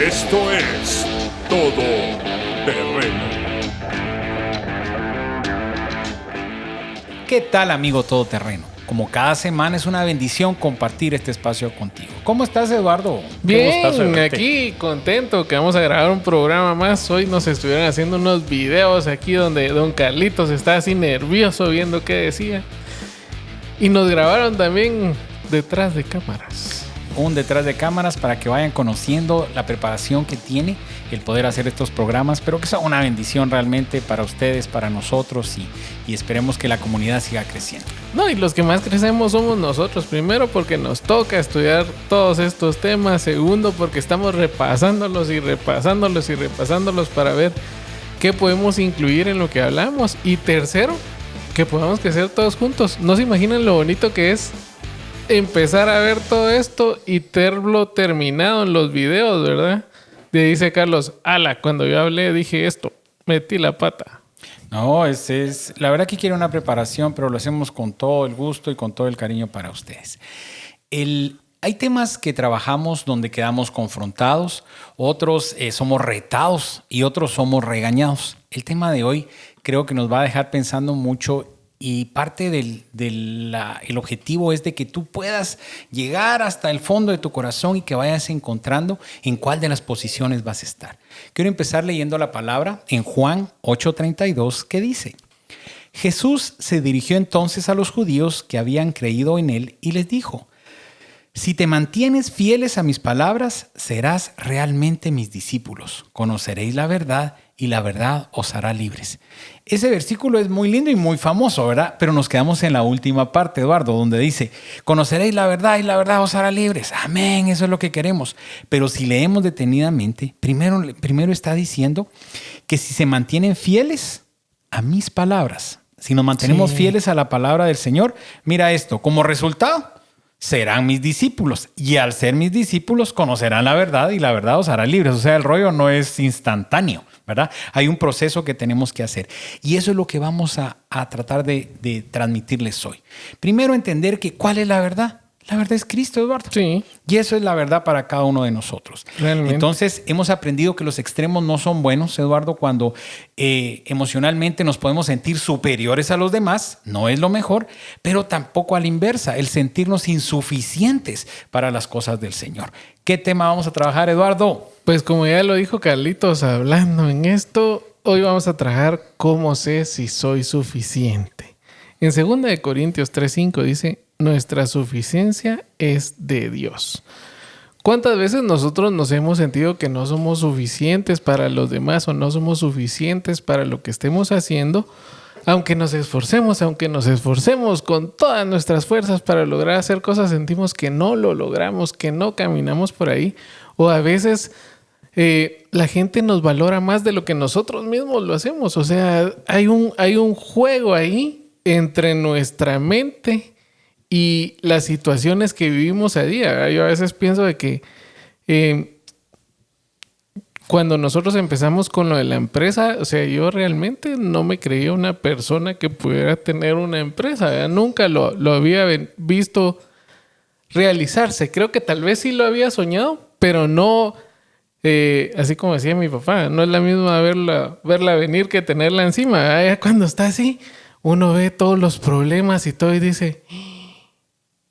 Esto es Todo Terreno. ¿Qué tal, amigo todoterreno? Como cada semana es una bendición compartir este espacio contigo. ¿Cómo estás, Eduardo? Bien, aquí contento que vamos a grabar un programa más. Hoy nos estuvieron haciendo unos videos aquí donde don Carlitos está así nervioso viendo qué decía. Y nos grabaron también detrás de cámaras. Un detrás de cámaras para que vayan conociendo la preparación que tiene el poder hacer estos programas, pero que son una bendición realmente para ustedes, para nosotros y esperemos que la comunidad siga creciendo. No, y los que más crecemos somos nosotros. Primero porque nos toca estudiar todos estos temas. Segundo porque estamos repasándolos para ver qué podemos incluir en lo que hablamos. Y tercero, que podamos crecer todos juntos. No se imaginan lo bonito que es empezar a ver todo esto y tenerlo terminado en los videos, ¿verdad? Le dice Carlos, cuando yo hablé dije esto, metí la pata. No, la verdad que quiere una preparación, pero lo hacemos con todo el gusto y con todo el cariño para ustedes. Hay temas que trabajamos donde quedamos confrontados, otros somos retados y otros somos regañados. El tema de hoy creo que nos va a dejar pensando mucho. Y parte el objetivo es de que tú puedas llegar hasta el fondo de tu corazón y que vayas encontrando en cuál de las posiciones vas a estar. Quiero empezar leyendo la palabra en Juan 8:32 que dice: Jesús se dirigió entonces a los judíos que habían creído en él y les dijo: si te mantienes fieles a mis palabras, serás realmente mis discípulos. Conoceréis la verdad y la verdad os hará libres. Ese versículo es muy lindo y muy famoso, ¿verdad? Pero nos quedamos en la última parte, Eduardo, donde dice: conoceréis la verdad y la verdad os hará libres. Amén, eso es lo que queremos. Pero si leemos detenidamente, primero está diciendo que si se mantienen fieles a mis palabras, si nos mantenemos fieles a la palabra del Señor, mira esto, como resultado, serán mis discípulos. Y al ser mis discípulos, conocerán la verdad y la verdad os hará libres. O sea, el rollo no es instantáneo, ¿verdad? Hay un proceso que tenemos que hacer. Y eso es lo que vamos a tratar de transmitirles hoy. Primero, entender que ¿cuál es la verdad? La verdad es Cristo, Eduardo. Sí. Y eso es la verdad para cada uno de nosotros. Realmente. Entonces, hemos aprendido que los extremos no son buenos, Eduardo, cuando emocionalmente nos podemos sentir superiores a los demás, no es lo mejor, pero tampoco a la inversa, el sentirnos insuficientes para las cosas del Señor. ¿Qué tema vamos a trabajar, Eduardo? Pues como ya lo dijo Carlitos hablando en esto, hoy vamos a trabajar cómo sé si soy suficiente. En 2 Corintios 3:5 dice: nuestra suficiencia es de Dios. ¿Cuántas veces nosotros nos hemos sentido que no somos suficientes para los demás o no somos suficientes para lo que estemos haciendo? Aunque nos esforcemos con todas nuestras fuerzas para lograr hacer cosas, sentimos que no lo logramos, que no caminamos por ahí. O a veces la gente nos valora más de lo que nosotros mismos lo hacemos. O sea, hay un juego ahí entre nuestra mente y las situaciones que vivimos a día. Yo a veces pienso de que cuando nosotros empezamos con lo de la empresa, o sea, yo realmente no me creía una persona que pudiera tener una empresa, ¿verdad? Nunca lo había visto realizarse. Creo que tal vez sí lo había soñado, pero no, así como decía mi papá, no es la misma verla venir que tenerla encima, ¿verdad? Ya cuando está así, uno ve todos los problemas y todo y dice: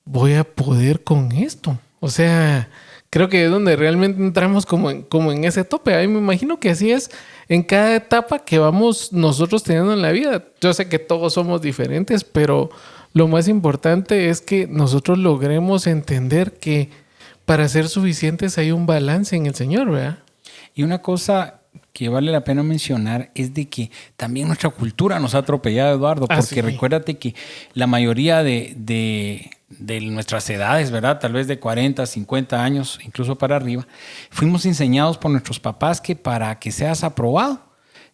voy a poder con esto. O sea, creo que es donde realmente entramos como en ese tope. Ahí me imagino que así es en cada etapa que vamos nosotros teniendo en la vida. Yo sé que todos somos diferentes, pero lo más importante es que nosotros logremos entender que para ser suficientes hay un balance en el Señor, ¿verdad? Y una cosa que vale la pena mencionar es de que también nuestra cultura nos ha atropellado, Eduardo, porque recuérdate que la mayoría de nuestras edades, ¿verdad? Tal vez de 40, 50 años, incluso para arriba, fuimos enseñados por nuestros papás que para que seas aprobado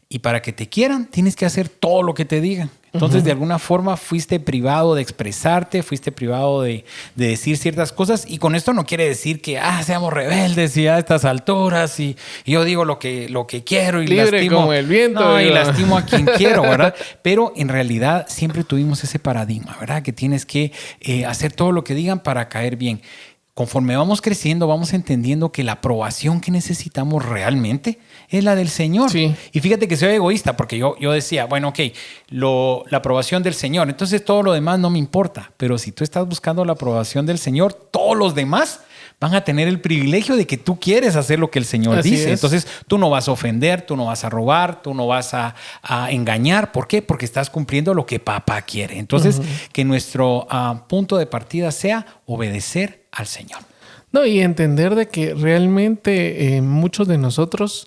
y para que te quieran, tienes que hacer todo lo que te digan. Entonces, de alguna forma, fuiste privado de expresarte, fuiste privado de decir ciertas cosas. Y con esto no quiere decir que seamos rebeldes y a estas alturas y yo digo lo que quiero y libre lastimo como el viento. No, y lastimo a quien quiero, ¿verdad? Pero en realidad siempre tuvimos ese paradigma, ¿verdad? Que tienes que hacer todo lo que digan para caer bien. conforme vamos creciendo, vamos entendiendo que la aprobación que necesitamos realmente es la del Señor. Sí. Y fíjate que soy egoísta porque yo decía, bueno, ok, la aprobación del Señor, entonces todo lo demás no me importa. Pero si tú estás buscando la aprobación del Señor, todos los demás van a tener el privilegio de que tú quieres hacer lo que el Señor Así dice. es. Entonces tú no vas a ofender, tú no vas a robar, tú no vas a engañar. ¿Por qué? Porque estás cumpliendo lo que papá quiere. Entonces, que nuestro punto de partida sea obedecer al Señor. No, y entender de que realmente muchos de nosotros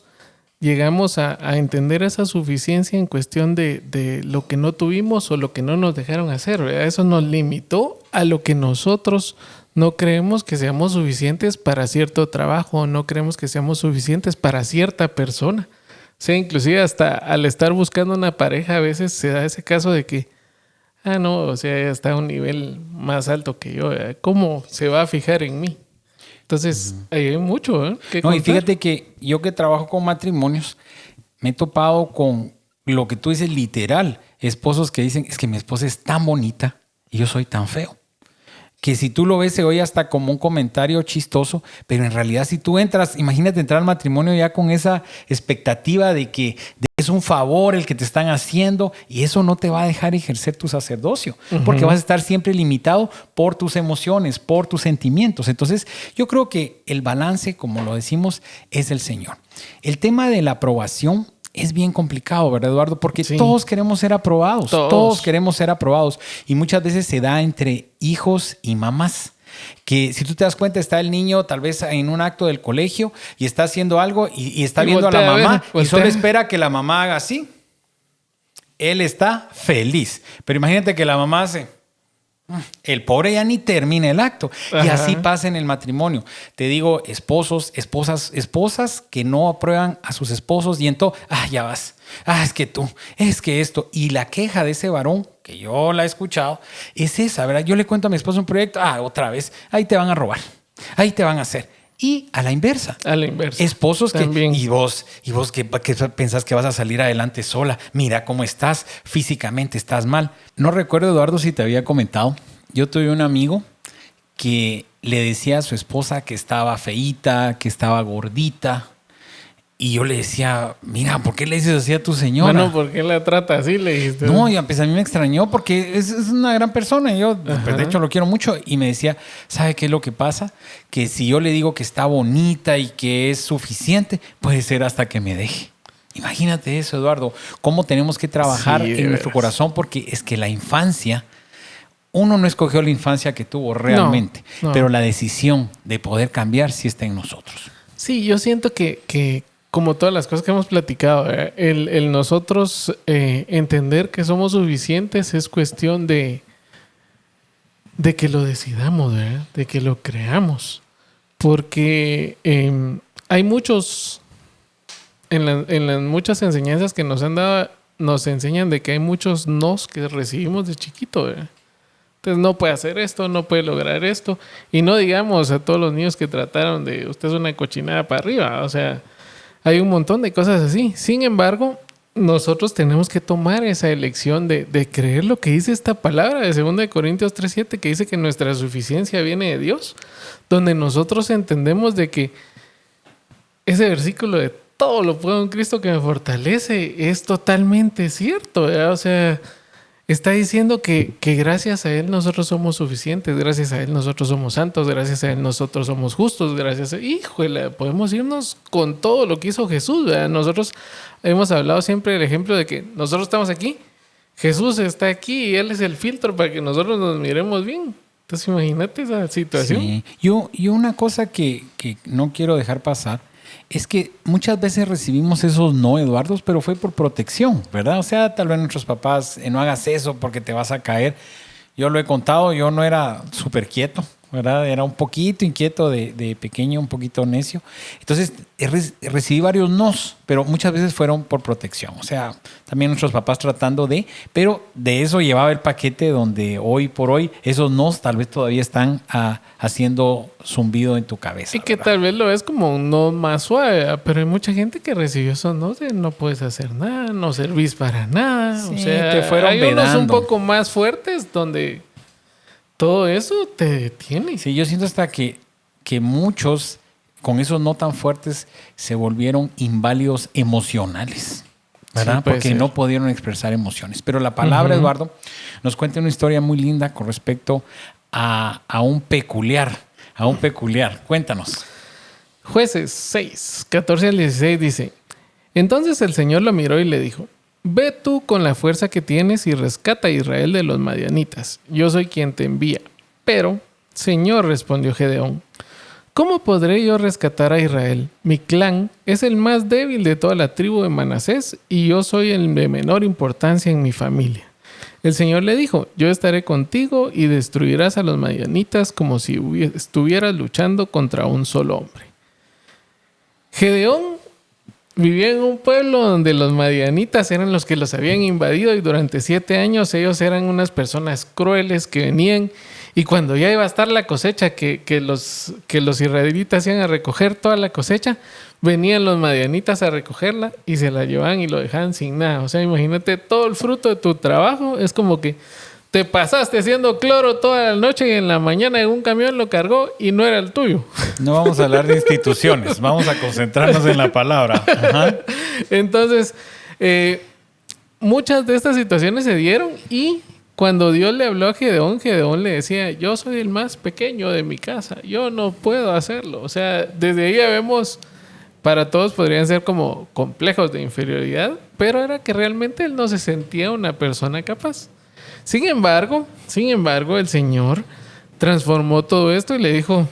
llegamos a entender esa suficiencia en cuestión de lo que no tuvimos o lo que no nos dejaron hacer, ¿verdad? Eso nos limitó a lo que nosotros no creemos que seamos suficientes para cierto trabajo, no creemos que seamos suficientes para cierta persona. O sea, inclusive hasta al estar buscando una pareja a veces se da ese caso de que, no, o sea, ella está a un nivel más alto que yo, ¿verdad? ¿Cómo se va a fijar en mí? Entonces, ahí hay mucho que No, y contar. fíjate que yo que trabajo con matrimonios, me he topado con lo que tú dices literal, esposos que dicen, es que mi esposa es tan bonita y yo soy tan feo. Que si tú lo ves se oye hasta como un comentario chistoso, pero en realidad si tú entras, imagínate entrar al matrimonio ya con esa expectativa de que es un favor el que te están haciendo y eso no te va a dejar ejercer tu sacerdocio, porque vas a estar siempre limitado por tus emociones, por tus sentimientos. Entonces yo creo que el balance, como lo decimos, es el Señor. El tema de la aprobación es bien complicado, ¿verdad, Eduardo? Porque Sí. todos queremos ser aprobados. Todos queremos ser aprobados. Y muchas veces se da entre hijos y mamás. Que si tú te das cuenta, está el niño tal vez en un acto del colegio y está haciendo algo y está Y viendo a la voltea a ver, mamá y voltea. solo espera que la mamá haga así. Él está feliz. Pero imagínate que la mamá hace... El pobre ya ni termina el acto. Y Ajá. así pasa en el matrimonio. Te digo, esposos, esposas que no aprueban a sus esposos y en todo, ya vas. Es que tú, es que esto. Y la queja de ese varón, que yo la he escuchado, es esa, ¿verdad? Yo le cuento a mi esposo un proyecto, otra vez, ahí te van a robar, ahí te van a hacer. Y a la inversa. A la inversa. Esposos que... También. Y vos que pensás que vas a salir adelante sola. Mira cómo estás, físicamente estás mal. No recuerdo, Eduardo, si te había comentado. Yo tuve un amigo que le decía a su esposa que estaba feíta, que estaba gordita. Y yo le decía, mira, ¿por qué le dices así a tu señora? Bueno, ¿por qué la trata así? Le dijiste. No, y pues a mí me extrañó porque es una gran persona. Y yo, pues, de hecho, lo quiero mucho. Y me decía, ¿sabe qué es lo que pasa? Que si yo le digo que está bonita y que es suficiente, puede ser hasta que me deje. Imagínate eso, Eduardo. Cómo tenemos que trabajar Sí, de en nuestro veras. corazón, porque es que la infancia, uno no escogió la infancia que tuvo realmente, No. pero la decisión de poder cambiar sí está en nosotros. Sí, yo siento que como todas las cosas que hemos platicado, ¿verdad? El nosotros entender que somos suficientes es cuestión de que lo decidamos, ¿verdad? De que lo creamos. Porque hay muchos, en las muchas enseñanzas que nos han dado, nos enseñan de que hay muchos nos que recibimos de chiquito, ¿verdad? Entonces no puede hacer esto, no puede lograr esto. Y no digamos a todos los niños que trataron de usted es una cochinada para arriba. O sea, hay un montón de cosas así. Sin embargo, nosotros tenemos que tomar esa elección de creer lo que dice esta palabra de 2 Corintios 3:7, que dice que nuestra suficiencia viene de Dios, donde nosotros entendemos de que ese versículo de todo lo puedo en Cristo que me fortalece es totalmente cierto, ¿verdad? O sea, está diciendo que gracias a Él nosotros somos suficientes, gracias a Él nosotros somos santos, gracias a Él nosotros somos justos, gracias a... Híjole, podemos irnos con todo lo que hizo Jesús, ¿verdad? Nosotros hemos hablado siempre del ejemplo de que nosotros estamos aquí, Jesús está aquí y Él es el filtro para que nosotros nos miremos bien. Entonces imagínate esa situación. Sí. Yo una cosa que no quiero dejar pasar es que muchas veces recibimos esos no, Eduardo, pero fue por protección, ¿verdad? O sea, tal vez nuestros papás, no hagas eso porque te vas a caer. Yo lo he contado, yo no era súper quieto, ¿verdad? Era un poquito inquieto de pequeño, un poquito necio. Entonces, recibí varios nos, pero muchas veces fueron por protección. O sea, también nuestros papás tratando pero de eso llevaba el paquete donde hoy por hoy esos nos tal vez todavía están haciendo zumbido en tu cabeza. Y que ¿verdad? tal vez lo ves como un no más suave, ¿verdad? Pero hay mucha gente que recibió esos no de no puedes hacer nada, no servís para nada. Sí, o sea, te fueron hay unos un vedando. poco más fuertes donde todo eso te detiene. Sí, yo siento hasta que que muchos, con esos no tan fuertes, se volvieron inválidos emocionales, ¿verdad? Sí, puede Porque ser. no pudieron expresar emociones. Pero la palabra, Eduardo, nos cuenta una historia muy linda con respecto a un peculiar. Cuéntanos. Jueces 6, 14 al 16 dice: Entonces el Señor lo miró y le dijo: Ve tú con la fuerza que tienes y rescata a Israel de los madianitas. Yo soy quien te envía. Pero, Señor, respondió Gedeón, ¿cómo podré yo rescatar a Israel? Mi clan es el más débil de toda la tribu de Manasés y yo soy el de menor importancia en mi familia. El Señor le dijo: Yo estaré contigo y destruirás a los madianitas como si estuvieras luchando contra un solo hombre. Gedeón vivía en un pueblo donde los madianitas eran los que los habían invadido y durante 7 años ellos eran unas personas crueles que venían y cuando ya iba a estar la cosecha, que los israelitas iban a recoger toda la cosecha, venían los madianitas a recogerla y se la llevaban y lo dejaban sin nada. O sea, imagínate, todo el fruto de tu trabajo es como que te pasaste haciendo cloro toda la noche y en la mañana en un camión lo cargó y no era el tuyo. No vamos a hablar de instituciones, vamos a concentrarnos en la palabra. Ajá. Entonces, muchas de estas situaciones se dieron y cuando Dios le habló a Gedeón, Gedeón le decía: yo soy el más pequeño de mi casa, yo no puedo hacerlo. O sea, desde ahí ya vemos, para todos podrían ser como complejos de inferioridad, pero era que realmente él no se sentía una persona capaz. Sin embargo, el Señor transformó todo esto y le dijo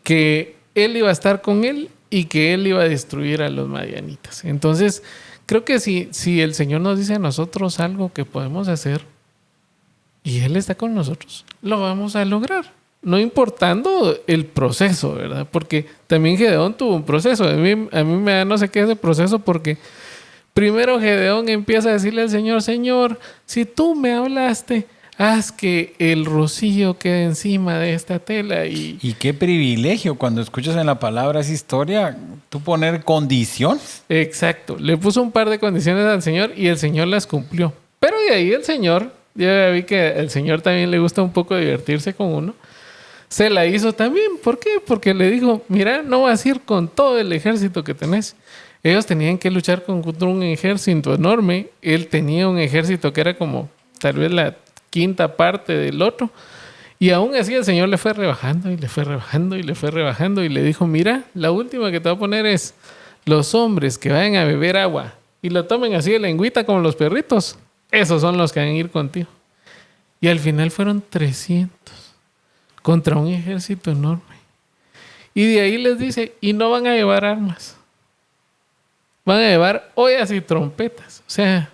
que él iba a estar con él y que él iba a destruir a los madianitas. Entonces, creo que si el Señor nos dice a nosotros algo que podemos hacer y Él está con nosotros, lo vamos a lograr. No importando el proceso, ¿verdad? Porque también Gedeón tuvo un proceso. A mí me da no sé qué ese proceso porque primero Gedeón empieza a decirle al Señor: Señor, si tú me hablaste, haz que el rocío quede encima de esta tela. Y qué privilegio cuando escuchas en la palabra esa historia, tú poner condiciones. Exacto. Le puso un par de condiciones al Señor y el Señor las cumplió. Pero de ahí el Señor, ya vi que al Señor también le gusta un poco divertirse con uno, se la hizo también. ¿Por qué? Porque le dijo: mira, no vas a ir con todo el ejército que tenés. Ellos tenían que luchar contra un ejército enorme. Él tenía un ejército que era como tal vez la quinta parte del otro. Y aún así el Señor le fue rebajando y le fue rebajando y le fue rebajando y le dijo: mira, la última que te voy a poner es los hombres que vayan a beber agua y lo tomen así de lengüita como los perritos. Esos son los que van a ir contigo. Y al final fueron 300 contra un ejército enorme. Y de ahí les dice: y no van a llevar armas. Van a llevar ollas y trompetas. O sea,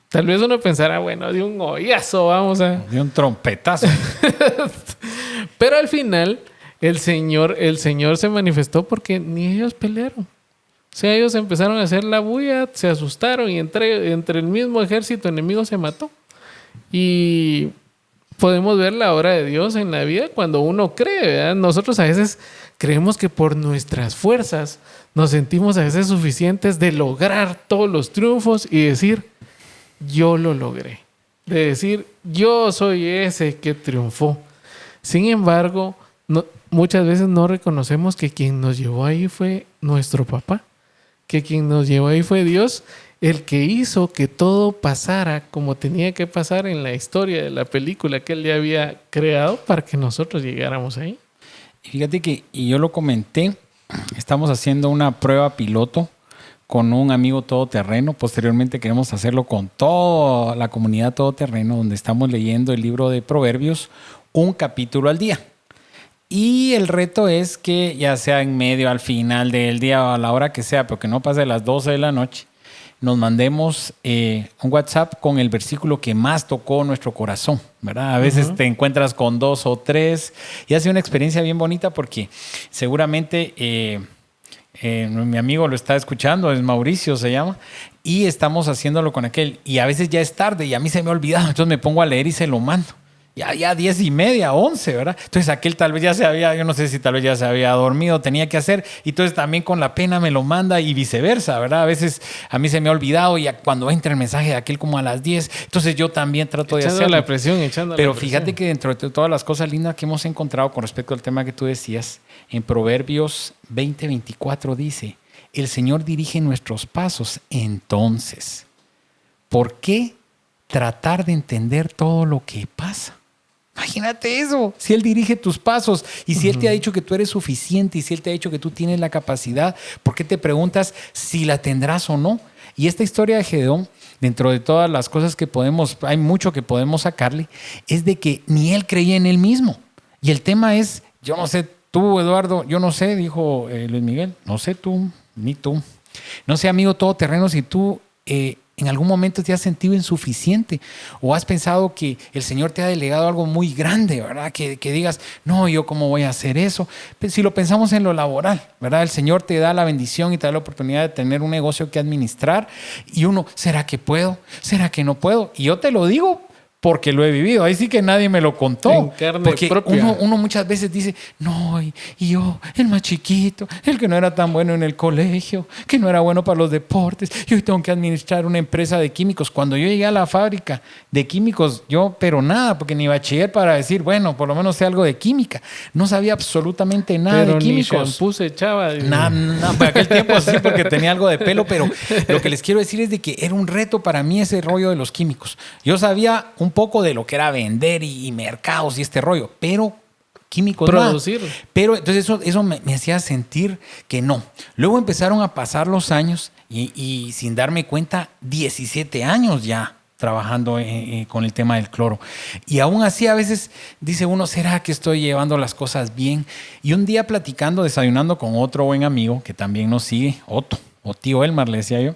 tal vez uno pensará: bueno, de un ollazo vamos a... De un trompetazo. Pero al final, el Señor se manifestó porque ni ellos pelearon. O sea, ellos empezaron a hacer la bulla, se asustaron y entre el mismo ejército enemigo se mató. Y podemos ver la obra de Dios en la vida cuando uno cree, ¿verdad? Nosotros a veces creemos que por nuestras fuerzas nos sentimos a veces suficientes de lograr todos los triunfos y decir: yo lo logré. De decir: yo soy ese que triunfó. Sin embargo, muchas veces no reconocemos que quien nos llevó ahí fue nuestro papá. Que quien nos llevó ahí fue Dios, el que hizo que todo pasara como tenía que pasar en la historia de la película que Él ya había creado para que nosotros llegáramos ahí. Y fíjate que, y yo lo comenté, estamos haciendo una prueba piloto con un amigo todoterreno. Posteriormente queremos hacerlo con toda la comunidad todoterreno, donde estamos leyendo el libro de Proverbios, un capítulo al día. Y el reto es que ya sea en medio, al final del día o a la hora que sea, pero que no pase las 12 de la noche, nos mandemos un WhatsApp con el versículo que más tocó nuestro corazón, ¿verdad? A veces te encuentras con 2 o 3 y ha sido una experiencia bien bonita porque seguramente mi amigo lo está escuchando, es Mauricio se llama, y estamos haciéndolo con aquel. Y a veces ya es tarde y a mí se me ha olvidado, entonces me pongo a leer y se lo mando. Ya 10:30, 11, ¿verdad? Entonces aquel tal vez ya se había, yo no sé si tal vez ya se había dormido, tenía que hacer, y entonces también con la pena me lo manda y viceversa, ¿verdad? A veces a mí se me ha olvidado y cuando entra el mensaje de aquel como a las 10, entonces yo también trato de hacerlo. Pero fíjate que dentro de todas las cosas lindas que hemos encontrado con respecto al tema que tú decías, en Proverbios 20:24 dice, el Señor dirige nuestros pasos, entonces, ¿por qué tratar de entender todo lo que pasa? Imagínate eso, si Él dirige tus pasos y si Él te ha dicho que tú eres suficiente y si Él te ha dicho que tú tienes la capacidad, ¿por qué te preguntas si la tendrás o no? Y esta historia de Gedeón, dentro de todas las cosas que hay mucho que podemos sacarle, es de que ni él creía en él mismo. Y el tema es, yo no sé tú, Eduardo, yo no sé, dijo Luis Miguel, no sé tú, ni tú. No sé, amigo todoterreno, si tú en algún momento te has sentido insuficiente o has pensado que el Señor te ha delegado algo muy grande, ¿verdad? Que digas, no, ¿yo cómo voy a hacer eso? Pues si lo pensamos en lo laboral, ¿verdad? El Señor te da la bendición y te da la oportunidad de tener un negocio que administrar y uno, ¿será que puedo? ¿Será que no puedo? Y yo te lo digo porque lo he vivido. Ahí sí que nadie me lo contó. En carne porque propia. uno muchas veces dice, no, y yo, el más chiquito, el que no era tan bueno en el colegio, que no era bueno para los deportes, y hoy tengo que administrar una empresa de químicos. Cuando yo llegué a la fábrica de químicos, pero nada, porque ni bachiller para decir, bueno, por lo menos sé algo de química. No sabía absolutamente nada de químicos. Ni shampoo se echaba. No, por aquel tiempo sí, porque tenía algo de pelo, pero lo que les quiero decir es de que era un reto para mí ese rollo de los químicos. Yo sabía un poco de lo que era vender y mercados y este rollo, pero químicos producir. Nada. Pero entonces eso me hacía sentir que no. Luego empezaron a pasar los años y sin darme cuenta, 17 años ya trabajando con el tema del cloro. Y aún así a veces dice uno, ¿será que estoy llevando las cosas bien? Y un día platicando, desayunando con otro buen amigo que también nos sigue, Otto, o tío Elmar le decía yo,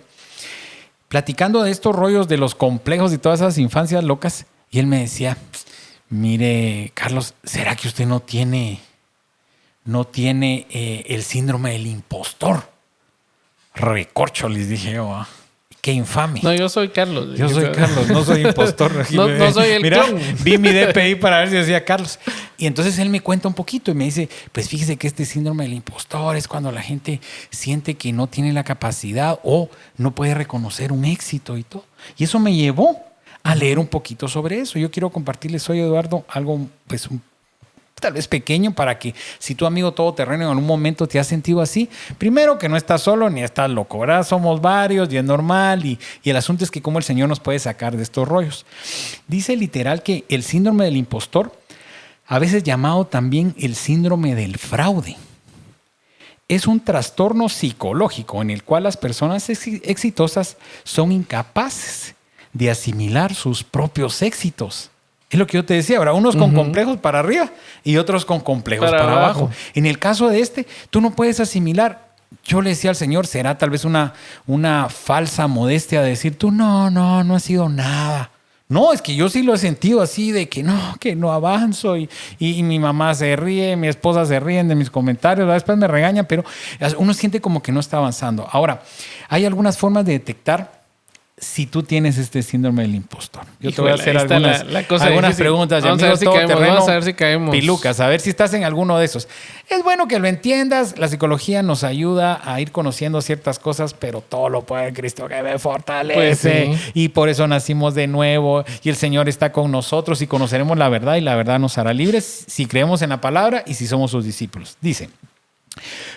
platicando de estos rollos de los complejos y todas esas infancias locas, y él me decía, mire, Carlos, ¿será que usted no tiene el síndrome del impostor? Recorcho, les dije yo, qué infame. No, yo soy Carlos. Yo soy Carlos, no soy impostor. no soy el Mira, clon. vi mi DPI para ver si decía Carlos. Y entonces él me cuenta un poquito y me dice, pues fíjese que este síndrome del impostor es cuando la gente siente que no tiene la capacidad o no puede reconocer un éxito y todo. Y eso me llevó a leer un poquito sobre eso. Yo quiero compartirles hoy, Eduardo, algo pues tal vez pequeño para que si tu amigo todoterreno en algún momento te has sentido así, primero que no estás solo ni estás loco, ¿verdad? Somos varios y es normal y el asunto es que cómo el Señor nos puede sacar de estos rollos. Dice literal que el síndrome del impostor, a veces llamado también el síndrome del fraude, es un trastorno psicológico en el cual las personas exitosas son incapaces de asimilar sus propios éxitos. Es lo que yo te decía, ahora unos con complejos para arriba y otros con complejos para abajo. En el caso de tú no puedes asimilar. Yo le decía al Señor, será tal vez una falsa modestia de decir, tú no has sido nada. No, es que yo sí lo he sentido así de que no avanzo y mi mamá se ríe, mi esposa se ríen de mis comentarios, después me regañan, pero uno siente como que no está avanzando. Ahora, hay algunas formas de detectar si tú tienes este síndrome del impostor. Yo te voy a hacer algunas preguntas. Vamos a ver si caemos. Pilucas, a ver si estás en alguno de esos. Es bueno que lo entiendas. La psicología nos ayuda a ir conociendo ciertas cosas, pero todo lo puede Cristo que me fortalece. Pues sí. Y por eso nacimos de nuevo y el Señor está con nosotros y conoceremos la verdad y la verdad nos hará libres si creemos en la palabra y si somos sus discípulos. Dice,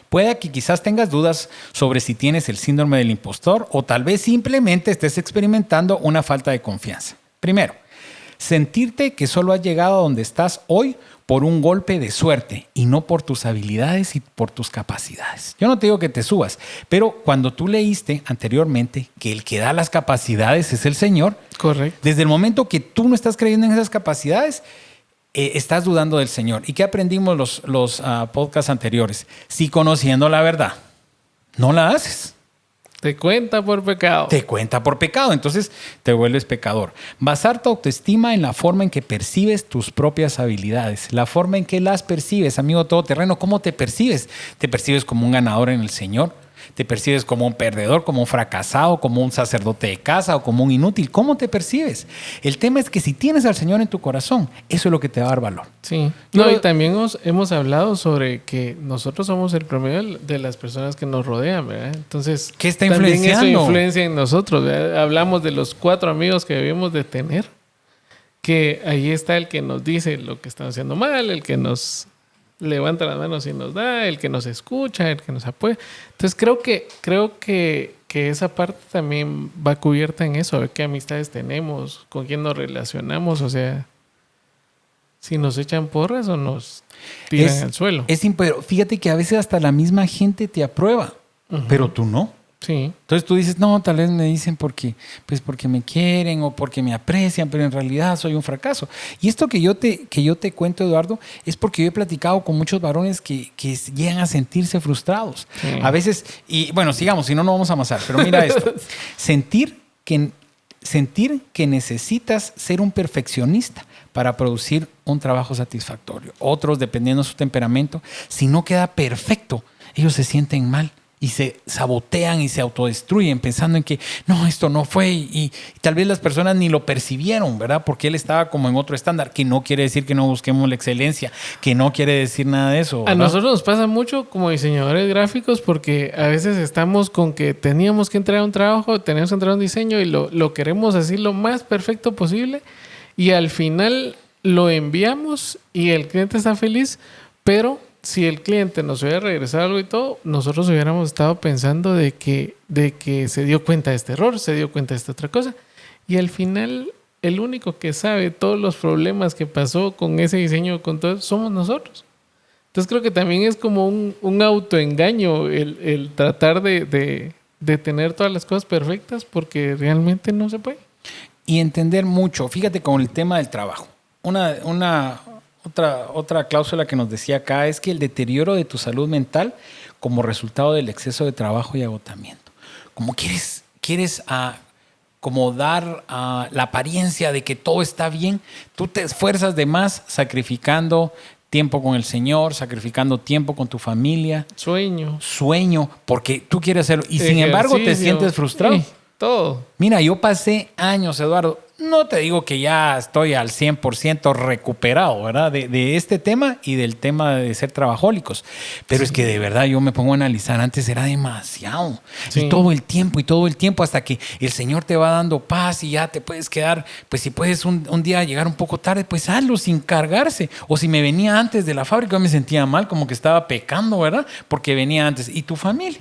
puede que quizás tengas dudas sobre si tienes el síndrome del impostor o tal vez simplemente estés experimentando una falta de confianza. Primero, sentirte que solo has llegado a donde estás hoy por un golpe de suerte y no por tus habilidades y por tus capacidades. Yo no te digo que te subas, pero cuando tú leíste anteriormente que el que da las capacidades es el Señor, correcto. Desde el momento que tú no estás creyendo en esas capacidades, estás dudando del Señor. ¿Y qué aprendimos los podcasts anteriores? Si conociendo la verdad no la haces, te cuenta por pecado. Te cuenta por pecado, entonces te vuelves pecador. Basar tu autoestima en la forma en que percibes tus propias habilidades, la forma en que las percibes, amigo todoterreno. ¿Cómo te percibes? ¿Te percibes como un ganador en el Señor? ¿Te percibes como un perdedor, como un fracasado, como un sacerdote de casa o como un inútil? ¿Cómo te percibes? El tema es que si tienes al Señor en tu corazón, eso es lo que te va a dar valor. Sí. No, y también hemos hablado sobre que nosotros somos el promedio de las personas que nos rodean, ¿verdad? Entonces, ¿qué está también influenciando? eso influencia en nosotros, ¿verdad? Hablamos de los 4 amigos que debemos de tener, que ahí está el que nos dice lo que estamos haciendo mal, el que nos levanta las manos y nos da, el que nos escucha, el que nos apoya. Entonces creo que esa parte también va cubierta en eso, a ver qué amistades tenemos, con quién nos relacionamos, o sea, si nos echan porras o nos tiran al suelo. Pero fíjate que a veces hasta la misma gente te aprueba, pero tú no. Sí. Entonces tú dices, no, tal vez me dicen porque me quieren o porque me aprecian, pero en realidad soy un fracaso. Y esto que yo te cuento, Eduardo, es porque yo he platicado con muchos varones que llegan a sentirse frustrados. Sí. A veces, y bueno, sigamos, si no, no vamos a amasar. Pero mira esto, sentir que necesitas ser un perfeccionista para producir un trabajo satisfactorio. Otros, dependiendo de su temperamento, si no queda perfecto, ellos se sienten mal y se sabotean y se autodestruyen pensando en que no, esto no fue y tal vez las personas ni lo percibieron, ¿verdad? Porque él estaba como en otro estándar, que no quiere decir que no busquemos la excelencia, que no quiere decir nada de eso, ¿verdad? A nosotros nos pasa mucho como diseñadores gráficos porque a veces estamos con que teníamos que entregar un trabajo, teníamos que entregar un diseño y lo queremos así lo más perfecto posible y al final lo enviamos y el cliente está feliz, pero si el cliente nos hubiera regresado algo y todo, nosotros hubiéramos estado pensando de que se dio cuenta de este error, se dio cuenta de esta otra cosa. Y al final, el único que sabe todos los problemas que pasó con ese diseño, con todo, somos nosotros. Entonces creo que también es como un autoengaño el tratar de tener todas las cosas perfectas porque realmente no se puede. Y entender mucho, fíjate con el tema del trabajo. Otra cláusula que nos decía acá es que el deterioro de tu salud mental como resultado del exceso de trabajo y agotamiento. Como quieres como dar la apariencia de que todo está bien, tú te esfuerzas de más sacrificando tiempo con el Señor, sacrificando tiempo con tu familia. Sueño, porque tú quieres hacerlo. Y sin embargo te sientes frustrado. Sí, todo. Mira, yo pasé años, Eduardo. No te digo que ya estoy al 100% recuperado, ¿verdad? De este tema y del tema de ser trabajólicos. Pero sí, es que de verdad yo me pongo a analizar, antes era demasiado. Sí. Y todo el tiempo, hasta que el Señor te va dando paz y ya te puedes quedar, pues si puedes un día llegar un poco tarde, pues hazlo sin cargarse. O si me venía antes de la fábrica, yo me sentía mal, como que estaba pecando, ¿verdad? Porque venía antes. ¿Y tu familia?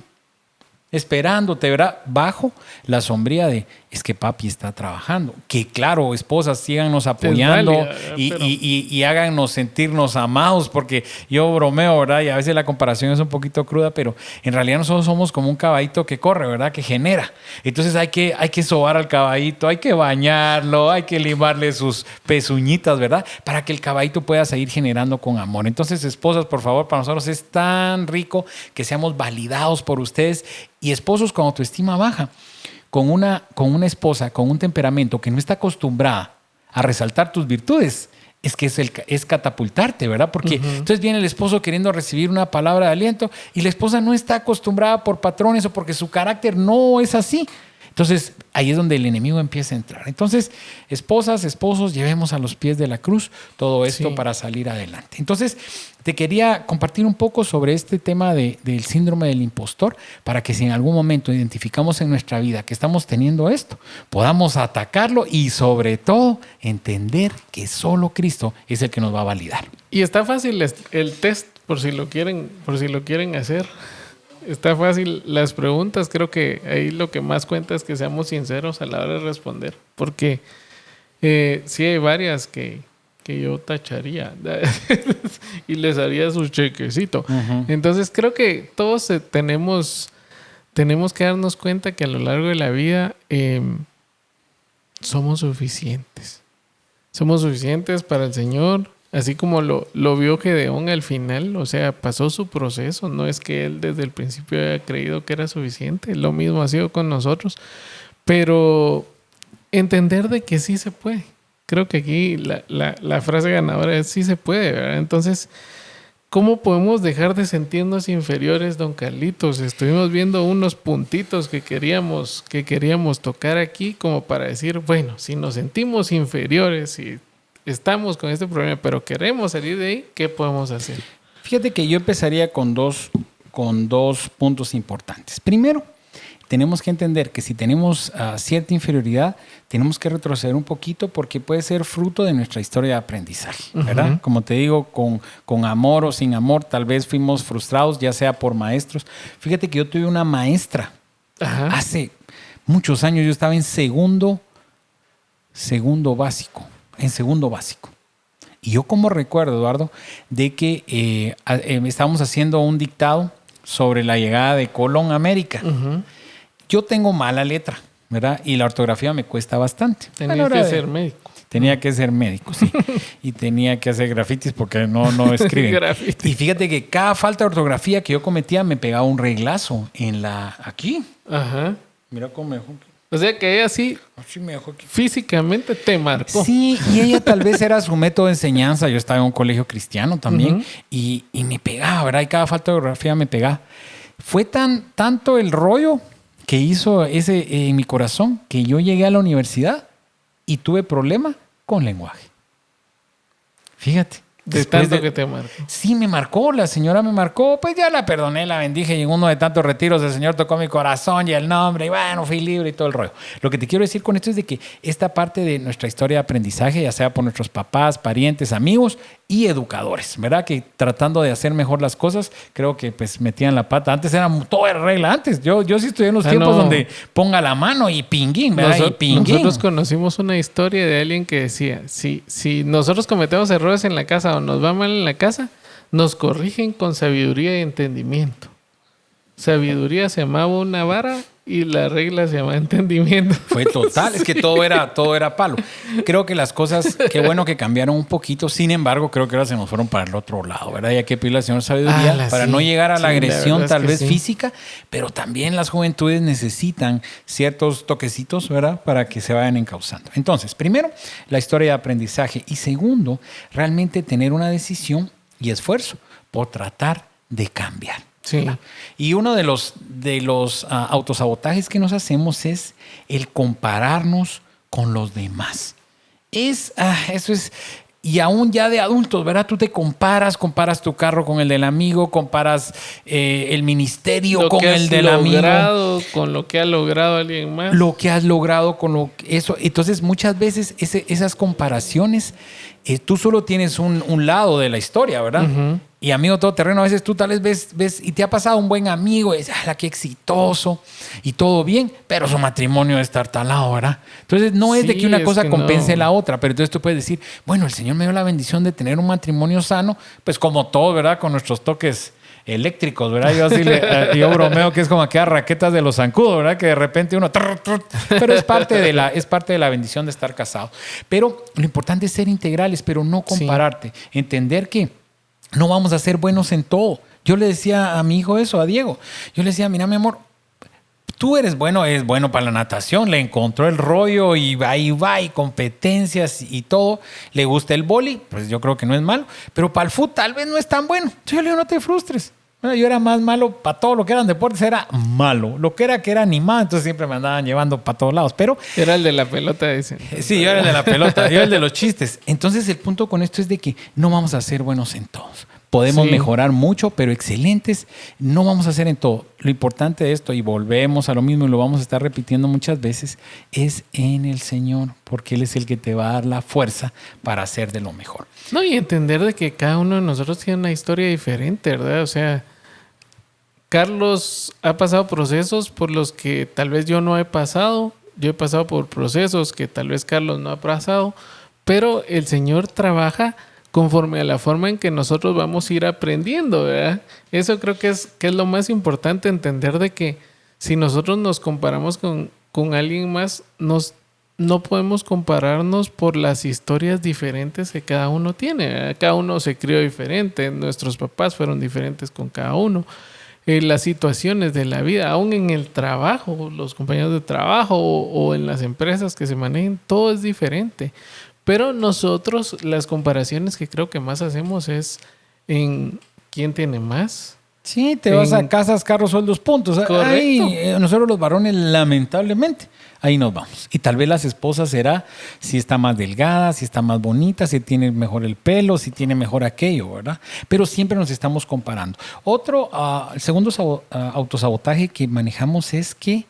Esperándote, ¿verdad? Bajo la sombría de, es que papi está trabajando. Que claro, esposas, síganos apoyando y háganos sentirnos amados, porque yo bromeo, ¿verdad? Y a veces la comparación es un poquito cruda, pero en realidad nosotros somos como un caballito que corre, ¿verdad? Que genera. Entonces hay que sobar al caballito, hay que bañarlo, hay que limarle sus pezuñitas, ¿verdad? Para que el caballito pueda seguir generando con amor. Entonces, esposas, por favor, para nosotros es tan rico que seamos validados por ustedes. Y esposos con autoestima baja, con una esposa con un temperamento que no está acostumbrada a resaltar tus virtudes, es que es catapultarte, ¿verdad? Porque entonces viene el esposo queriendo recibir una palabra de aliento y la esposa no está acostumbrada por patrones o porque su carácter no es así. Entonces, ahí es donde el enemigo empieza a entrar. Entonces, esposas, esposos, llevemos a los pies de la cruz todo esto para salir adelante. Entonces, te quería compartir un poco sobre este tema del síndrome del impostor para que si en algún momento identificamos en nuestra vida que estamos teniendo esto, podamos atacarlo y sobre todo entender que solo Cristo es el que nos va a validar. Y está fácil el test por si lo quieren hacer. Está fácil las preguntas. Creo que ahí lo que más cuenta es que seamos sinceros a la hora de responder. Porque sí hay varias que yo tacharía y les haría su chequecito. Entonces creo que todos tenemos que darnos cuenta que a lo largo de la vida somos suficientes. Somos suficientes para el Señor. Así como lo vio Gedeón al final, o sea, pasó su proceso. No es que él desde el principio haya creído que era suficiente. Lo mismo ha sido con nosotros. Pero entender de que sí se puede. Creo que aquí la frase ganadora es sí se puede, ¿verdad? Entonces, ¿cómo podemos dejar de sentirnos inferiores, don Carlitos? Estuvimos viendo unos puntitos que queríamos tocar aquí como para decir, bueno, si nos sentimos inferiores, si estamos con este problema, pero queremos salir de ahí, ¿qué podemos hacer? Fíjate que yo empezaría con dos puntos importantes. Primero, tenemos que entender que si tenemos cierta inferioridad, tenemos que retroceder un poquito porque puede ser fruto de nuestra historia de aprendizaje, ¿verdad? Uh-huh. Como te digo, con amor o sin amor, tal vez fuimos frustrados, ya sea por maestros. Fíjate que yo tuve una maestra hace muchos años. Yo estaba en segundo básico. Y yo como recuerdo, Eduardo, de que estábamos haciendo un dictado sobre la llegada de Colón a América. Uh-huh. Yo tengo mala letra, ¿verdad? Y la ortografía me cuesta bastante. Tenía que ser médico. Tenía que ser médico, sí. Y tenía que hacer grafitis porque no escriben. Y fíjate que cada falta de ortografía que yo cometía me pegaba un reglazo aquí. Ajá. Mira cómo me dejó. O sea que ella sí me dejó aquí. Físicamente te marcó. Sí, y ella tal vez era su método de enseñanza. Yo estaba en un colegio cristiano también. Uh-huh. Y me pegaba, ¿verdad? Y cada falta de ortografía me pegaba. Fue tanto el rollo que hizo ese en mi corazón que yo llegué a la universidad y tuve problema con lenguaje. Fíjate. De tanto que te marcó. Sí, me marcó. La señora me marcó. Pues ya la perdoné, la bendije. Y en uno de tantos retiros el Señor tocó mi corazón y el nombre. Y bueno, fui libre y todo el rollo. Lo que te quiero decir con esto es de que esta parte de nuestra historia de aprendizaje, ya sea por nuestros papás, parientes, amigos y educadores, ¿verdad? Que tratando de hacer mejor las cosas, creo que pues metían la pata. Antes era todo de regla. Antes yo sí estudié en los tiempos donde ponga la mano y pinguín, ¿verdad? Nosotros conocimos una historia de alguien que decía, si nosotros cometemos errores en la casa o nos va mal en la casa, nos corrigen con sabiduría y entendimiento. Sabiduría se llamaba una vara y la regla se llama entendimiento. Fue total, es que todo era palo. Creo que las cosas, qué bueno que cambiaron un poquito, sin embargo, creo que ahora se nos fueron para el otro lado, ¿verdad? Y hay que pedirle al Señor sabiduría para no llegar a la agresión tal vez física, pero también las juventudes necesitan ciertos toquecitos, ¿verdad? Para que se vayan encauzando. Entonces, primero, la historia de aprendizaje y segundo, realmente tener una decisión y esfuerzo por tratar de cambiar. Sí. Y uno de los autosabotajes que nos hacemos es el compararnos con los demás. Eso es, y aún ya de adultos, ¿verdad? Tú te comparas tu carro con el del amigo, comparas el ministerio con el del amigo. Con lo que ha logrado alguien más. Lo que has logrado con eso. Entonces, muchas veces esas comparaciones, tú solo tienes un lado de la historia, ¿verdad? Uh-huh. Y amigo todoterreno, a veces tú tal vez ves y te ha pasado un buen amigo y dices, qué exitoso y todo bien, pero su matrimonio es tartalado, ¿verdad? Entonces no es de que una cosa compense la otra, pero entonces tú puedes decir, bueno, el Señor me dio la bendición de tener un matrimonio sano, pues como todo, ¿verdad? Con nuestros toques eléctricos, ¿verdad? Yo bromeo que es como aquellas raquetas de los zancudos, ¿verdad? Que de repente uno... Pero es parte de la bendición de estar casado. Pero lo importante es ser integrales, pero no compararte. Sí. Entender que no vamos a ser buenos en todo. Yo le decía a mi hijo eso, a Diego. Yo le decía, mira, mi amor, tú eres bueno para la natación. Le encontró el rollo y va y competencias y todo. Le gusta el vóley, pues yo creo que no es malo. Pero para el fútbol tal vez no es tan bueno. Entonces yo le digo, no te frustres. Bueno, yo era más malo para todo lo que eran deportes, era malo. Lo que era animado, entonces siempre me andaban llevando para todos lados. Pero era el de la pelota, dicen. Sí, yo era el de la pelota, yo era el de los chistes. Entonces el punto con esto es de que no vamos a ser buenos en todos. Podemos mejorar mucho, pero excelentes no vamos a ser en todo. Lo importante de esto, y volvemos a lo mismo y lo vamos a estar repitiendo muchas veces, es en el Señor, porque Él es el que te va a dar la fuerza para hacer de lo mejor. No, y entender de que cada uno de nosotros tiene una historia diferente, ¿verdad? O sea, Carlos ha pasado procesos por los que tal vez yo no he pasado. Yo he pasado por procesos que tal vez Carlos no ha pasado, pero el Señor trabaja conforme a la forma en que nosotros vamos a ir aprendiendo, ¿verdad? Eso creo que es lo más importante, entender de que si nosotros nos comparamos con alguien más, no podemos compararnos por las historias diferentes que cada uno tiene, ¿verdad? Cada uno se crió diferente, nuestros papás fueron diferentes con cada uno. Las situaciones de la vida, aún en el trabajo, los compañeros de trabajo o en las empresas que se manejen, todo es diferente. Pero nosotros las comparaciones que creo que más hacemos es en quién tiene más. Sí, te vas a casas, carros, sueldos, puntos. Correcto. Ahí, nosotros los varones, lamentablemente, ahí nos vamos. Y tal vez las esposas será si está más delgada, si está más bonita, si tiene mejor el pelo, si tiene mejor aquello, ¿verdad? Pero siempre nos estamos comparando. Otro, el segundo autosabotaje que manejamos es que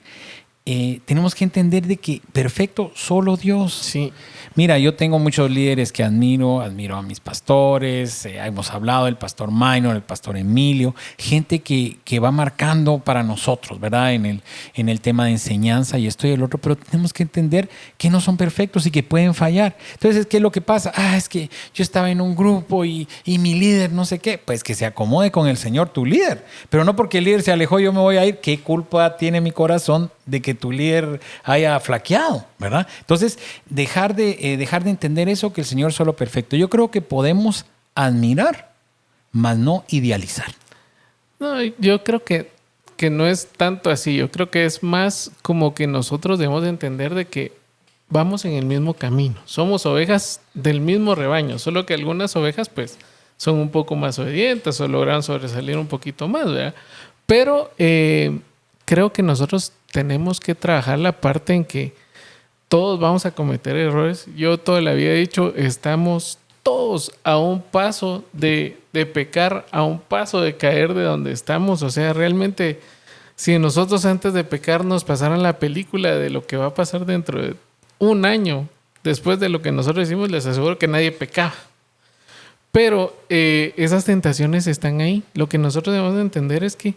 tenemos que entender de que perfecto solo Dios. Sí. Mira, yo tengo muchos líderes que admiro a mis pastores, hemos hablado del pastor Minor, el pastor Emilio, gente que va marcando para nosotros, ¿verdad? En el tema de enseñanza y esto y el otro, pero tenemos que entender que no son perfectos y que pueden fallar. Entonces, ¿qué es lo que pasa? Es que yo estaba en un grupo y mi líder no sé qué, pues que se acomode con el Señor tu líder, pero no porque el líder se alejó yo me voy a ir. ¿Qué culpa tiene mi corazón de que tu líder haya flaqueado, ¿verdad? Entonces, dejar de entender eso, que el Señor es solo perfecto. Yo creo que podemos admirar, mas no idealizar. No, yo creo que no es tanto así. Yo creo que es más como que nosotros debemos de entender de que vamos en el mismo camino. Somos ovejas del mismo rebaño, solo que algunas ovejas pues son un poco más obedientes o logran sobresalir un poquito más, ¿verdad? Pero creo que nosotros tenemos que trabajar la parte en que todos vamos a cometer errores. Yo toda la vida he dicho, estamos todos a un paso de pecar, a un paso de caer de donde estamos. O sea, realmente, si nosotros antes de pecar nos pasaran la película de lo que va a pasar dentro de un año, después de lo que nosotros hicimos, les aseguro que nadie pecaba. Pero esas tentaciones están ahí. Lo que nosotros debemos de entender es que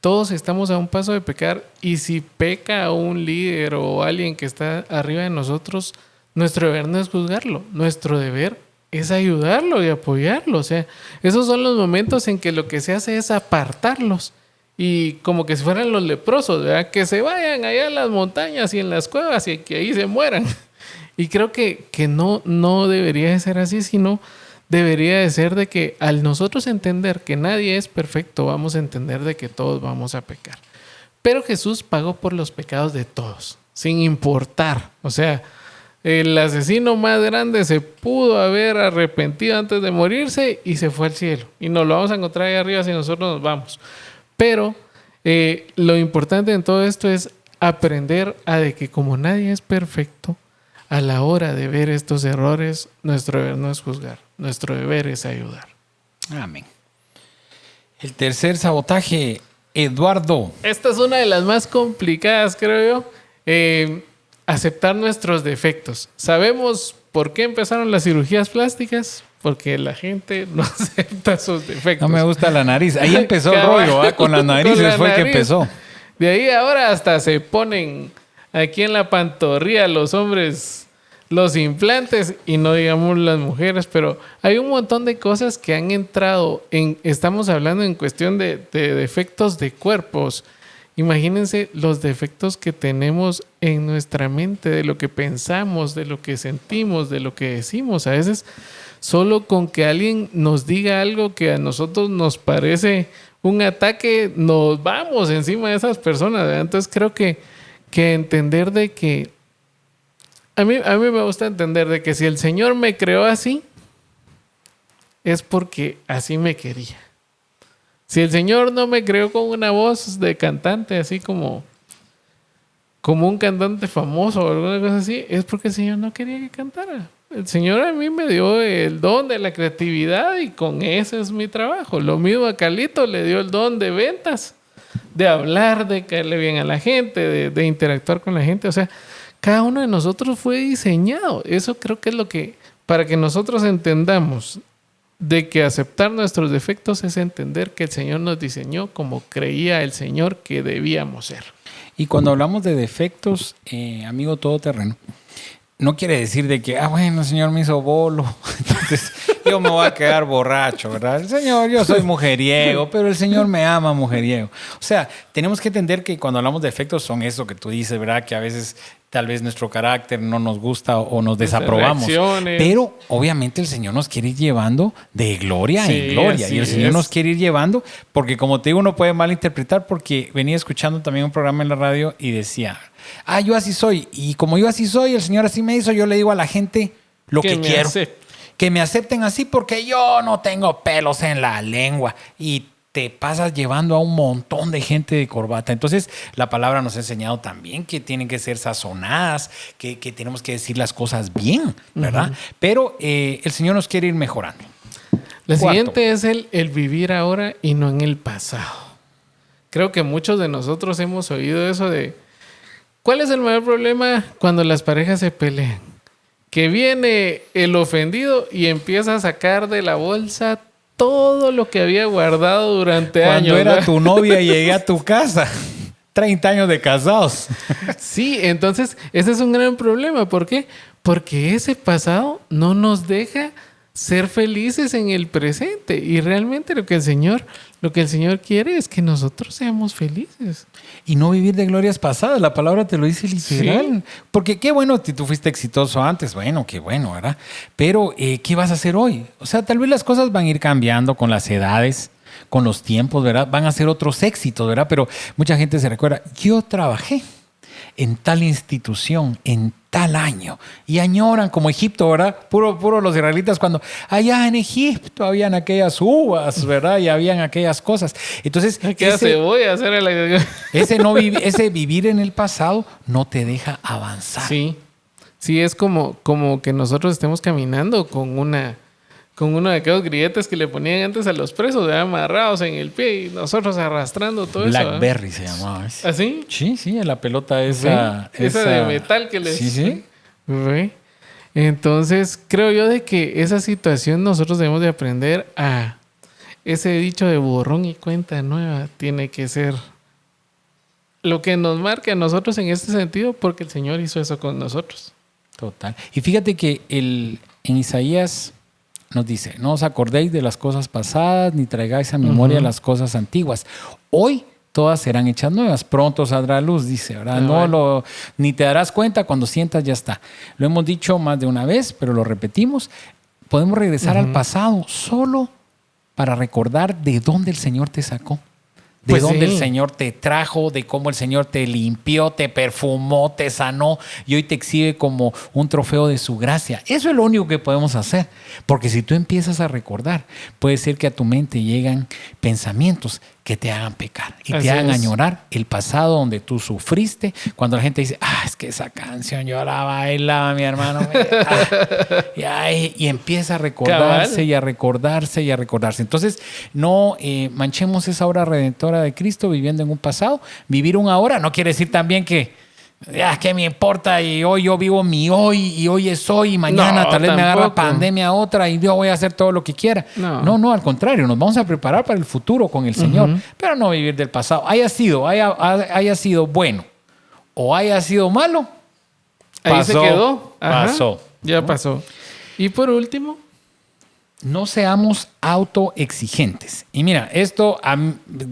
todos estamos a un paso de pecar y si peca un líder o alguien que está arriba de nosotros, nuestro deber no es juzgarlo, nuestro deber es ayudarlo y apoyarlo. O sea, esos son los momentos en que lo que se hace es apartarlos y como que si fueran los leprosos, ¿verdad? Que se vayan allá en las montañas y en las cuevas y que ahí se mueran. Y creo que no debería de ser así, sino debería de ser de que al nosotros entender que nadie es perfecto, vamos a entender de que todos vamos a pecar. Pero Jesús pagó por los pecados de todos, sin importar. O sea, el asesino más grande se pudo haber arrepentido antes de morirse y se fue al cielo. Y nos lo vamos a encontrar ahí arriba si nosotros nos vamos. Pero lo importante en todo esto es aprender a de que como nadie es perfecto, a la hora de ver estos errores, nuestro deber no es juzgar, nuestro deber es ayudar. Amén. El tercer sabotaje, Eduardo. Esta es una de las más complicadas, creo yo. Aceptar nuestros defectos. ¿Sabemos por qué empezaron las cirugías plásticas? Porque la gente no acepta sus defectos. No me gusta la nariz. Ahí empezó el rollo, ¿eh? Con las narices fue que empezó. De ahí ahora hasta se ponen aquí en la pantorrilla los hombres los implantes y no digamos las mujeres, pero hay un montón de cosas que han entrado estamos hablando en cuestión de defectos de cuerpos. Imagínense los defectos que tenemos en nuestra mente, de lo que pensamos, de lo que sentimos, de lo que decimos. A veces solo con que alguien nos diga algo que a nosotros nos parece un ataque, nos vamos encima de esas personas, ¿verdad? Entonces creo que entender de que a mí me gusta entender de que si el Señor me creó así, es porque así me quería. Si el Señor no me creó con una voz de cantante, así como un cantante famoso o alguna cosa así, es porque el Señor no quería que cantara. El Señor a mí me dio el don de la creatividad y con ese es mi trabajo. Lo mismo a Carlito le dio el don de ventas, de hablar, de caerle bien a la gente, de interactuar con la gente. O sea, cada uno de nosotros fue diseñado. Eso creo que es lo que, para que nosotros entendamos de que aceptar nuestros defectos es entender que el Señor nos diseñó como creía el Señor que debíamos ser. Y cuando hablamos de defectos, amigo todoterreno, no quiere decir de que, bueno, el Señor me hizo bolo, entonces yo me voy a quedar borracho, ¿verdad? El Señor, yo soy mujeriego, pero el Señor me ama mujeriego. O sea, tenemos que entender que cuando hablamos de defectos son eso que tú dices, ¿verdad? Que a veces tal vez nuestro carácter no nos gusta o nos desaprobamos. Pero obviamente el Señor nos quiere ir llevando de gloria en gloria. Y el Señor nos quiere ir llevando, porque como te digo, uno puede malinterpretar, porque venía escuchando también un programa en la radio y decía, yo así soy. Y como yo así soy, el Señor así me hizo, yo le digo a la gente lo que quiero. que me acepten así porque yo no tengo pelos en la lengua. Y te pasas llevando a un montón de gente de corbata. Entonces, la palabra nos ha enseñado también que tienen que ser sazonadas, que tenemos que decir las cosas bien, ¿verdad? Pero el Señor nos quiere ir mejorando. La Cuarto. siguiente es el vivir ahora y no en el pasado. Creo que muchos de nosotros hemos oído eso de ¿cuál es el mayor problema cuando las parejas se pelean? Que viene el ofendido y empieza a sacar de la bolsa todo lo que había guardado durante años. Cuando era ¿verdad? tu novia y llegué a tu casa. 30 años de casados. Sí, entonces ese es un gran problema. ¿Por qué? Porque ese pasado no nos deja ser felices en el presente. Y realmente lo que el Señor quiere es que nosotros seamos felices. Y no vivir de glorias pasadas. La palabra te lo dice literal. Sí. Porque qué bueno que tú fuiste exitoso antes. Bueno, qué bueno, ¿verdad? Pero, ¿qué vas a hacer hoy? O sea, tal vez las cosas van a ir cambiando con las edades, con los tiempos, ¿verdad? Van a ser otros éxitos, ¿verdad? Pero mucha gente se recuerda, yo trabajé en tal institución, en tal año. Y añoran como Egipto, ¿verdad? Puro los israelitas cuando allá en Egipto habían aquellas uvas, ¿verdad? Y habían aquellas cosas. Entonces, ¿Qué cebolla hacer ese vivir en el pasado no te deja avanzar. Sí. Sí, es como que nosotros estemos caminando con uno de aquellos grilletes que le ponían antes a los presos, ¿verdad? Amarrados en el pie y nosotros arrastrando todo eso. Blackberry se llamaba. ¿Así? Sí, en la pelota esa. Esa de metal que les... Sí. ¿Ve? Entonces, creo yo de que esa situación nosotros debemos de aprender a... Ese dicho de borrón y cuenta nueva tiene que ser lo que nos marque a nosotros en este sentido, porque el Señor hizo eso con nosotros. Total. Y fíjate que en Isaías nos dice, no os acordéis de las cosas pasadas, ni traigáis a memoria las cosas antiguas. Hoy todas serán hechas nuevas. Pronto saldrá a luz, dice, ¿verdad? Ni te darás cuenta, cuando sientas ya está. Lo hemos dicho más de una vez, pero lo repetimos. Podemos regresar al pasado solo para recordar de dónde el Señor te sacó. De Pues dónde sí. el Señor te trajo, de cómo el Señor te limpió, te perfumó, te sanó y hoy te exhibe como un trofeo de su gracia. Eso es lo único que podemos hacer. Porque si tú empiezas a recordar, puede ser que a tu mente lleguen pensamientos que te hagan pecar y Así te hagan es. añorar el pasado donde tú sufriste. Cuando la gente dice, es que esa canción yo la bailaba, mi hermano. Y empieza a recordarse Cabal. y a recordarse y a recordarse. Entonces, no manchemos esa obra redentora de Cristo viviendo en un pasado. Vivir un ahora no quiere decir también que ¿qué me importa? Y hoy yo vivo mi hoy y hoy es hoy y mañana No, tal vez me agarra tampoco. pandemia otra y yo voy a hacer todo lo que quiera. No, al contrario, nos vamos a preparar para el futuro con el Señor, pero no vivir del pasado. Haya sido bueno o haya sido malo, Ahí se quedó. Ajá. Pasó. Ya pasó. Y por último, no seamos autoexigentes. Y mira, esto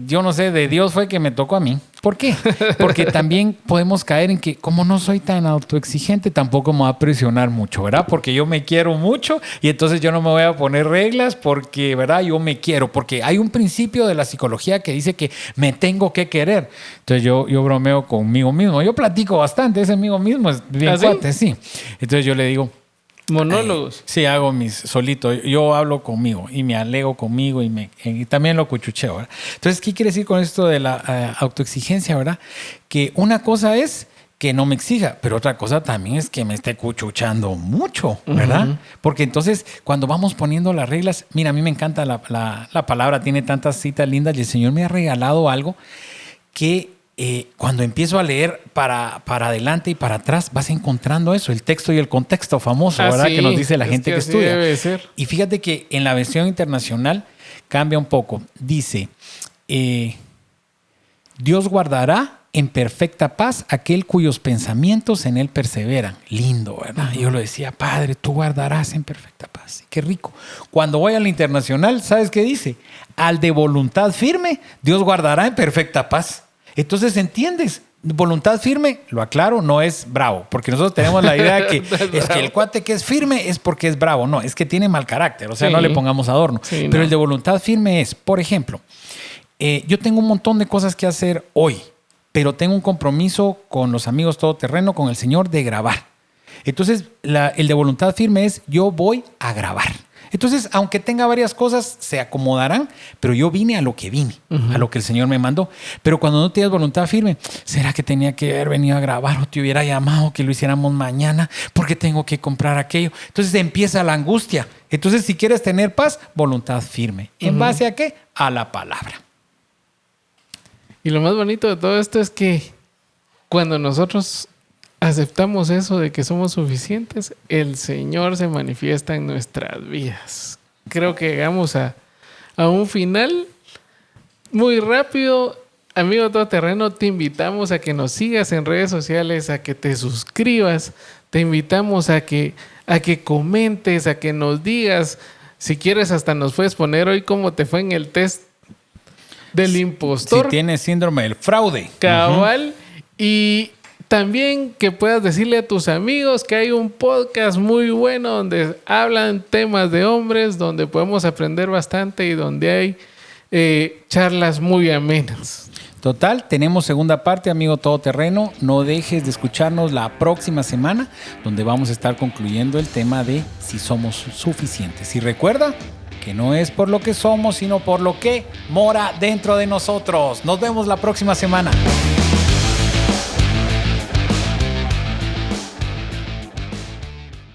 yo no sé, de Dios fue que me tocó a mí. ¿Por qué? Porque también podemos caer en que como no soy tan autoexigente, tampoco me voy a presionar mucho, ¿verdad? Porque yo me quiero mucho y entonces yo no me voy a poner reglas porque, ¿verdad? Yo me quiero. Porque hay un principio de la psicología que dice que me tengo que querer. Entonces yo bromeo conmigo mismo. Yo platico bastante, ese amigo mismo es bien ¿Ah, sí? cuate, sí. Entonces yo le digo... monólogos. Sí, hago mis solito. Yo hablo conmigo y me alego conmigo y también lo cuchucheo, ¿verdad? Entonces, ¿qué quiere decir con esto de la autoexigencia, verdad? Que una cosa es que no me exija, pero otra cosa también es que me esté cuchuchando mucho, ¿verdad? Porque entonces, cuando vamos poniendo las reglas, mira, a mí me encanta la palabra, tiene tantas citas lindas y el Señor me ha regalado algo que... cuando empiezo a leer para adelante y para atrás, vas encontrando eso, el texto y el contexto famoso, ¿verdad? Sí, Que nos dice la gente que así estudia. debe ser. Y fíjate que en la versión internacional cambia un poco. Dice, Dios guardará en perfecta paz aquel cuyos pensamientos en él perseveran. Lindo, ¿verdad? Y yo lo decía, Padre, tú guardarás en perfecta paz. Qué rico. Cuando voy a la internacional, ¿sabes qué dice? Al de voluntad firme, Dios guardará en perfecta paz. Entonces, ¿entiendes? Voluntad firme, lo aclaro, no es bravo, porque nosotros tenemos la idea de que es que el cuate que es firme es porque es bravo. No, es que tiene mal carácter, o sea, Sí. no le pongamos adorno. Sí, pero no. el de voluntad firme es, por ejemplo, yo tengo un montón de cosas que hacer hoy, pero tengo un compromiso con los amigos todoterreno, con el Señor, de grabar. Entonces, el de voluntad firme es yo voy a grabar. Entonces, aunque tenga varias cosas, se acomodarán, pero yo vine a lo que vine, a lo que el Señor me mandó. Pero cuando no tienes voluntad firme, ¿será que tenía que haber venido a grabar o te hubiera llamado que lo hiciéramos mañana porque tengo que comprar aquello? Entonces empieza la angustia. Entonces, si quieres tener paz, voluntad firme. ¿En base a qué? A la palabra. Y lo más bonito de todo esto es que cuando nosotros aceptamos eso de que somos suficientes, el Señor se manifiesta en nuestras vidas. Creo que llegamos a un final muy rápido. Amigo Todoterreno, te invitamos a que nos sigas en redes sociales, a que te suscribas. Te invitamos a que comentes, a que nos digas. Si quieres, hasta nos puedes poner hoy cómo te fue en el test del impostor. Si tienes síndrome del fraude. Cabal. Y también que puedas decirle a tus amigos que hay un podcast muy bueno donde hablan temas de hombres, donde podemos aprender bastante y donde hay charlas muy amenas. Total, tenemos segunda parte, amigo Todoterreno. No dejes de escucharnos la próxima semana, donde vamos a estar concluyendo el tema de si somos suficientes. Y recuerda que no es por lo que somos, sino por lo que mora dentro de nosotros. Nos vemos la próxima semana.